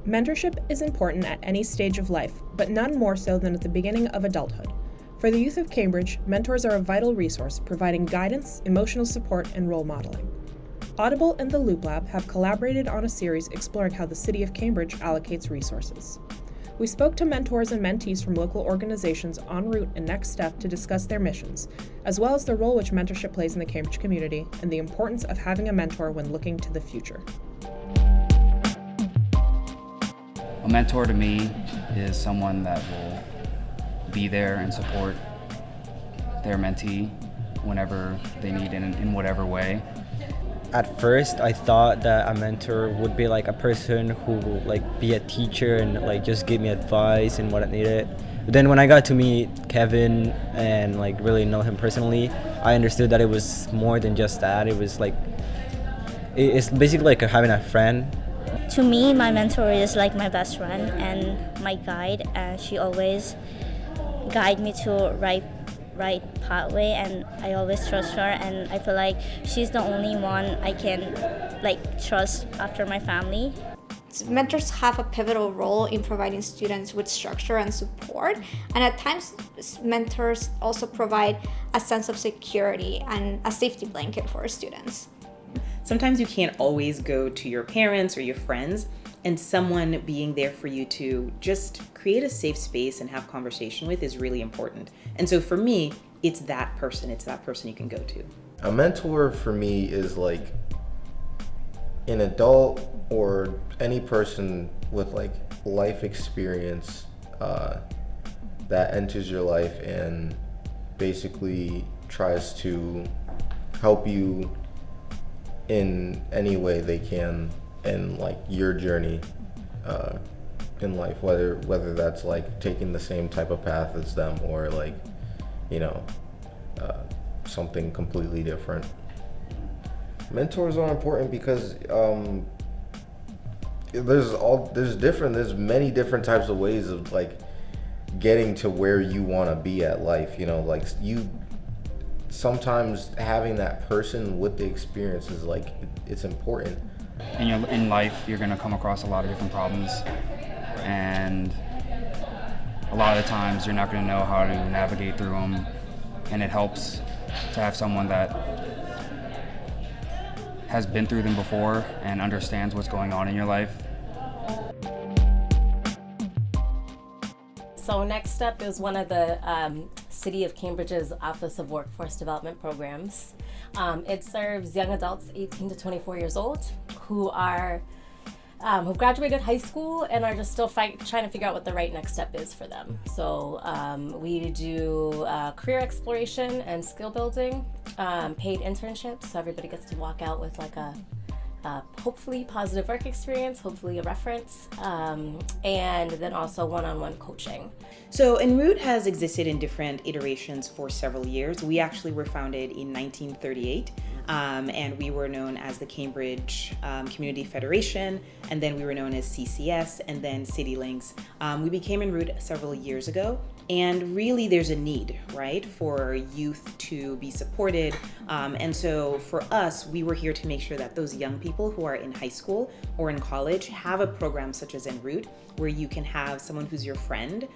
Mentorship is important at any stage of life, but none more so than at the beginning of adulthood. For the youth of Cambridge, mentors are a vital resource providing guidance, emotional support, and role modeling. Audible and the Loop Lab have collaborated on a series exploring how the City of Cambridge allocates resources. We spoke to mentors and mentees from local organizations en route and Next Step to discuss their missions, as well as the role which mentorship plays in the Cambridge community and the importance of having a mentor when looking to the future. A mentor to me is someone that will be there and support their mentee whenever they need it in whatever way. At first, I thought that a mentor would be like a person who will like be a teacher and like just give me advice and what I needed. But then when I got to meet Kevin and like really know him personally, I understood that it was more than just that. It was like, it's basically like having a friend. To me, my mentor is like my best friend and my guide, and she always guide me to right pathway, and I always trust her, and I feel like she's the only one I can like trust after my family. Mentors have a pivotal role in providing students with structure and support, and at times mentors also provide a sense of security and a safety blanket for students. Sometimes you can't always go to your parents or your friends, and someone being there for you to just create a safe space and have conversation with is really important. And so for me, it's that person you can go to. A mentor for me is like an adult or any person with like life experience that enters your life and basically tries to help you in any way they can in like your journey in life, whether that's like taking the same type of path as them or like, you know, something completely different. Mentors are important because there's many different types of ways of like getting to where you want to be at life, you know, like sometimes having that person with the experience is like, it's important. In life, you're going to come across a lot of different problems, and a lot of the times you're not going to know how to navigate through them, and it helps to have someone that has been through them before and understands what's going on in your life. So Next Step is one of the City of Cambridge's Office of Workforce Development programs. It serves young adults 18 to 24 years old who graduated high school and are just still trying to figure out what the right next step is for them. So we do career exploration and skill building, paid internships, so everybody gets to walk out with like a hopefully positive work experience, hopefully a reference, and then also one-on-one coaching. So En route has existed in different iterations for several years. We actually were founded in 1938, and we were known as the Cambridge Community Federation, and then we were known as CCS, and then CityLinks. We became En route several years ago, and really there's a need, right, for youth to be supported. And so for us, we were here to make sure that those young people who are in high school or in college have a program such as En route, where you can have someone who's your friend,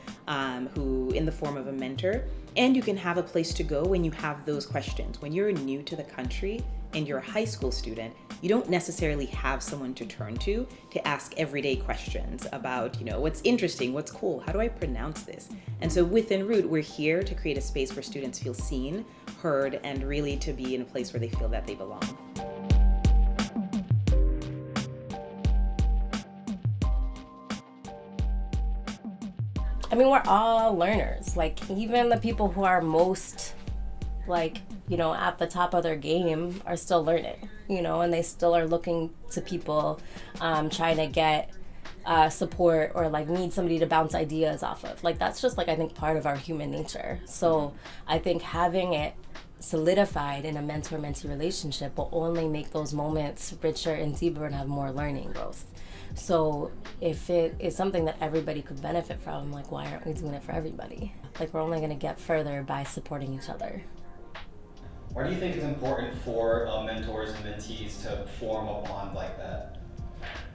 who in the form of a mentor, and you can have a place to go when you have those questions. When you're new to the country and you're a high school student, you don't necessarily have someone to turn to ask everyday questions about, you know, what's interesting, what's cool, how do I pronounce this? And so with En route, we're here to create a space where students feel seen, heard, and really to be in a place where they feel that they belong. I mean, we're all learners. Like, even the people who are most, like, you know, at the top of their game are still learning, you know, and they still are looking to people, trying to get support or like need somebody to bounce ideas off of. Like, that's just like, I think, part of our human nature. So I think having it solidified in a mentor-mentee relationship will only make those moments richer and deeper and have more learning growth. So if it is something that everybody could benefit from, like, why aren't we doing it for everybody? Like, we're only going to get further by supporting each other. Why do you think it's important for mentors and mentees to form a bond like that?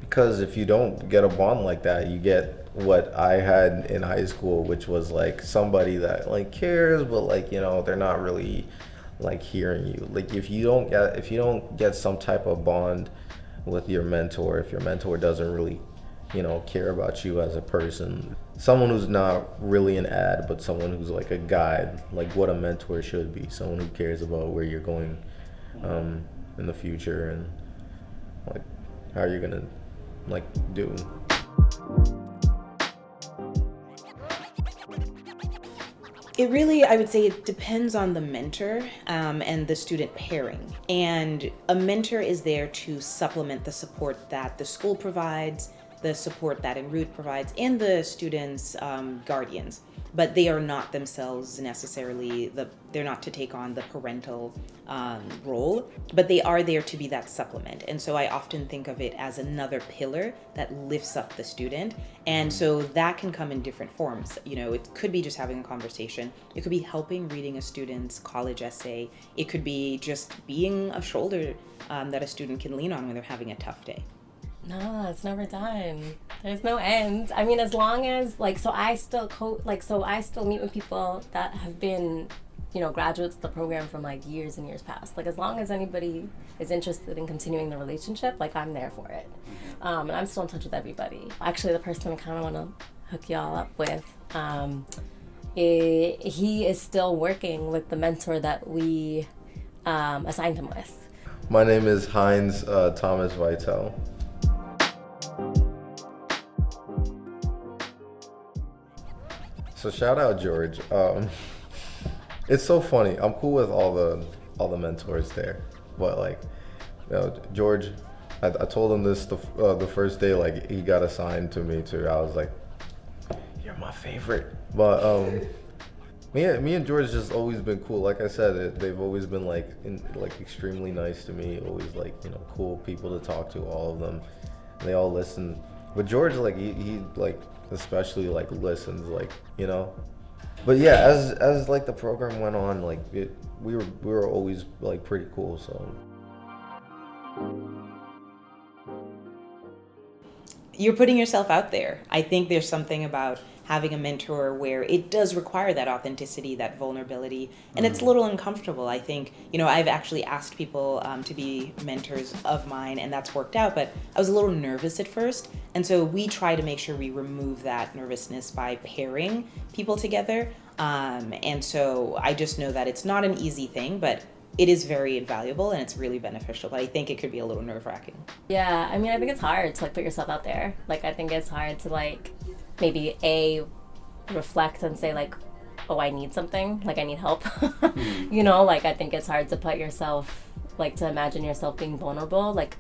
because if you don't get a bond like that, you get what I had in high school, which was like somebody that like cares, but like, you know, they're not really like hearing you. Like if you don't get some type of bond with your mentor, if your mentor doesn't really, you know, care about you as a person, someone who's not really an ad, but someone who's like a guide, like what a mentor should be, someone who cares about where you're going in the future and like how you're gonna like do. It really, I would say it depends on the mentor and the student pairing. And a mentor is there to supplement the support that the school provides, the support that En route provides, and the students' guardians. But they are not themselves necessarily, they're not to take on the parental role, but they are there to be that supplement. And so I often think of it as another pillar that lifts up the student. And so that can come in different forms. You know, it could be just having a conversation. It could be helping reading a student's college essay. It could be just being a shoulder that a student can lean on when they're having a tough day. No, it's never done. There's no end. I mean, as long as so I still meet with people that have been, you know, graduates of the program from like years and years past. Like as long as anybody is interested in continuing the relationship, like I'm there for it. And I'm still in touch with everybody. Actually, the person I kind of want to hook y'all up with, he is still working with the mentor that we assigned him with. My name is Heinz Thomas Vitale. So shout out George. It's so funny. I'm cool with all the mentors there, but like, you know, George, I told him this the first day like he got assigned to me too. I was like, you're my favorite. But me and George just always been cool. Like I said, they've always been like extremely nice to me. Always like, you know, cool people to talk to. All of them, they all listen. But George, like he like especially like listens, like, you know. But yeah, as like the program went on, like we were always like pretty cool. So you're putting yourself out there. I think there's something about having a mentor where it does require that authenticity, that vulnerability, and it's a little uncomfortable. I think, you know, I've actually asked people to be mentors of mine, and that's worked out, but I was a little nervous at first, and so we try to make sure we remove that nervousness by pairing people together, and so I just know that it's not an easy thing, but it is very invaluable and it's really beneficial, but I think it could be a little nerve-wracking. Yeah, I mean, I think it's hard to like put yourself out there. Like, I think it's hard to like maybe reflect and say like, oh, I need something, like I need help. You know, like I think it's hard to put yourself, like to imagine yourself being vulnerable. Like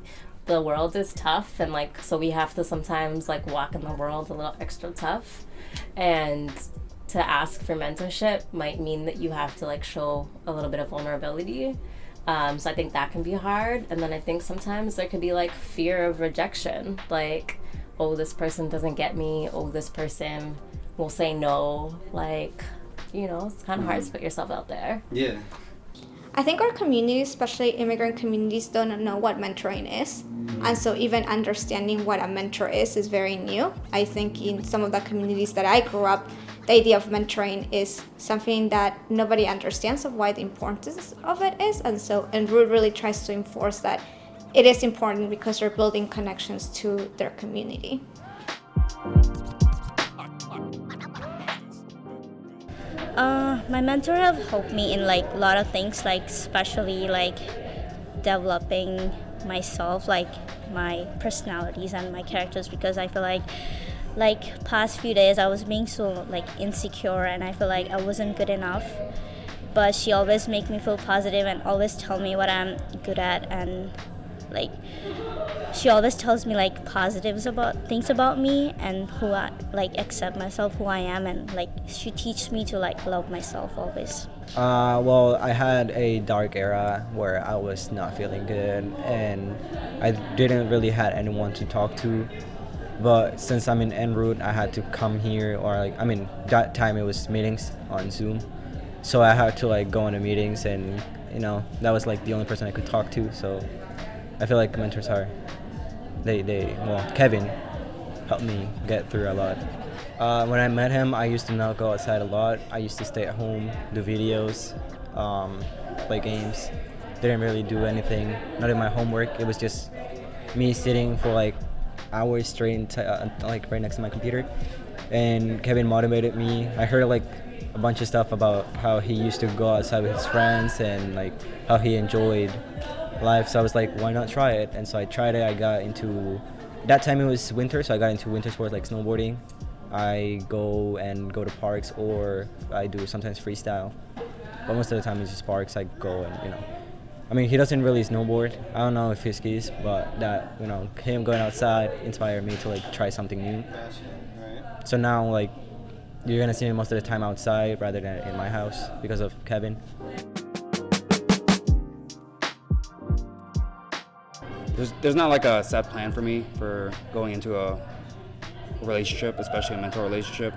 the world is tough, and like so we have to sometimes like walk in the world a little extra tough, and to ask for mentorship might mean that you have to like show a little bit of vulnerability. So I think that can be hard. And then I think sometimes there could be like fear of rejection, like, oh, this person doesn't get me, oh, this person will say no. Like, you know, it's kind of hard to put yourself out there. Yeah. I think our community, especially immigrant communities, don't know what mentoring is. And so even understanding what a mentor is very new. I think in some of the communities that I grew up, the idea of mentoring is something that nobody understands of why the importance of it is. And so En route really tries to enforce that it is important because they're building connections to their community. My mentor have helped me in like a lot of things, like especially like developing myself, like my personalities and my characters, because I feel like past few days I was being so like insecure and I feel like I wasn't good enough, but she always make me feel positive and always tell me what I'm good at, and like she always tells me like positives about things about me and who I like accept myself, who I am, and like she teaches me to like love myself always. Well, I had a dark era where I was not feeling good and I didn't really had anyone to talk to. But since I'm in En route, I had to come here, or like, I mean, that time it was meetings on Zoom. So I had to like go into meetings, and you know, that was like the only person I could talk to. So I feel like mentors are Kevin helped me get through a lot. When I met him, I used to not go outside a lot. I used to stay at home, do videos, play games. Didn't really do anything, not in my homework. It was just me sitting for like hours straight, like right next to my computer. And Kevin motivated me. I heard like a bunch of stuff about how he used to go outside with his friends and like how he enjoyed life. So I was like, why not try it? And so I tried it. I got into, that time it was winter, so I got into winter sports like snowboarding. I go to parks, or I do sometimes freestyle. But most of the time it's just parks. I go and, you know, I mean, he doesn't really snowboard. I don't know if he skis, but that, you know, him going outside inspired me to like try something new. So now like you're gonna see me most of the time outside rather than in my house because of Kevin. There's not like a set plan for me for going into a relationship, especially a mentor relationship,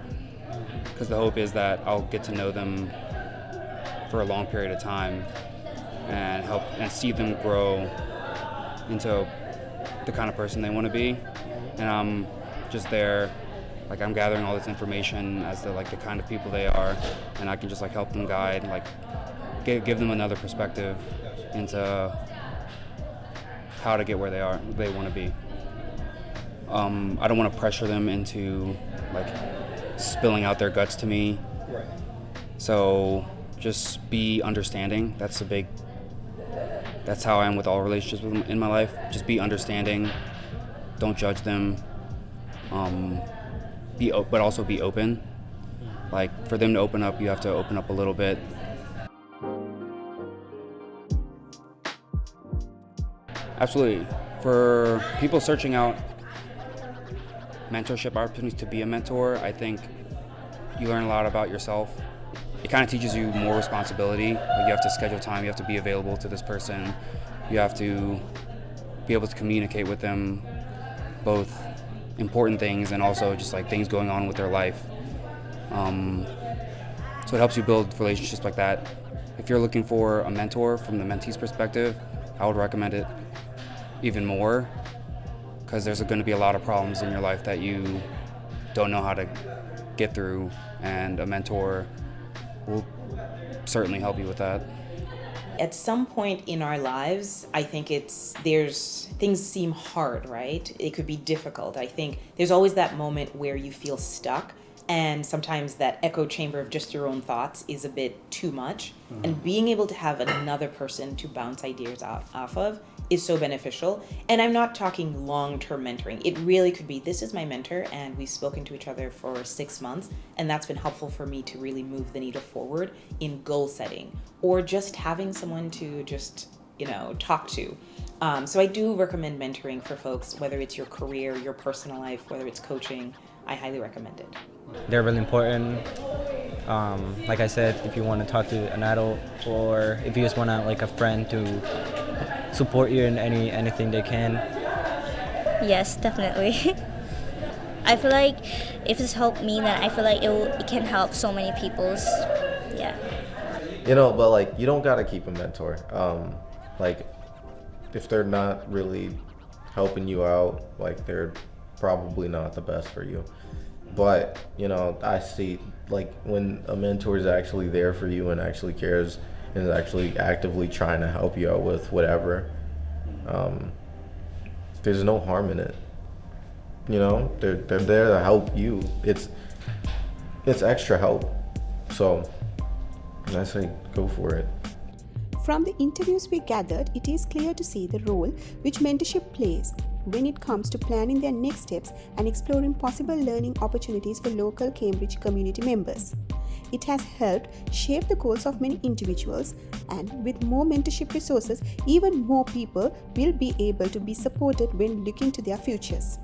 because the hope is that I'll get to know them for a long period of time and help and see them grow into the kind of person they want to be. And I'm just there, like I'm gathering all this information as to like the kind of people they are, and I can just like help them guide, like give them another perspective into how to get where they want to be. I don't want to pressure them into like spilling out their guts to me. Right. So just be understanding. That's how I am with all relationships in my life. Just be understanding. Don't judge them. But also be open. Like for them to open up, you have to open up a little bit. Absolutely. For people searching out mentorship opportunities to be a mentor, I think you learn a lot about yourself. It kind of teaches you more responsibility. Like you have to schedule time, you have to be available to this person, you have to be able to communicate with them both important things and also just like things going on with their life. So it helps you build relationships like that. If you're looking for a mentor from the mentee's perspective, I would recommend it even more, because there's going to be a lot of problems in your life that you don't know how to get through, and a mentor will certainly help you with that. At some point in our lives, I think things seem hard, right? It could be difficult. I think there's always that moment where you feel stuck, and sometimes that echo chamber of just your own thoughts is a bit too much. Mm-hmm. And being able to have another person to bounce ideas off of is so beneficial. And I'm not talking long-term mentoring. It really could be, this is my mentor and we've spoken to each other for 6 months, and that's been helpful for me to really move the needle forward in goal setting, or just having someone to just, talk to. So I do recommend mentoring for folks, whether it's your career, your personal life, whether it's coaching. I highly recommend it. They're really important. Like I said, if you want to talk to an adult, or if you just want to like a friend to support you in anything they can. Yes, definitely. I feel like if it's helped me, then I feel like it can help so many people's. Yeah. But like you don't gotta keep a mentor. Like if they're not really helping you out, like they're probably not the best for you. But I see like when a mentor is actually there for you and actually cares and is actually actively trying to help you out with whatever, there's no harm in it. They're there to help you. It's extra help. So I say go for it. From the interviews we gathered, it is clear to see the role which mentorship plays when it comes to planning their next steps and exploring possible learning opportunities for local Cambridge community members. It has helped shape the goals of many individuals, and with more mentorship resources, even more people will be able to be supported when looking to their futures.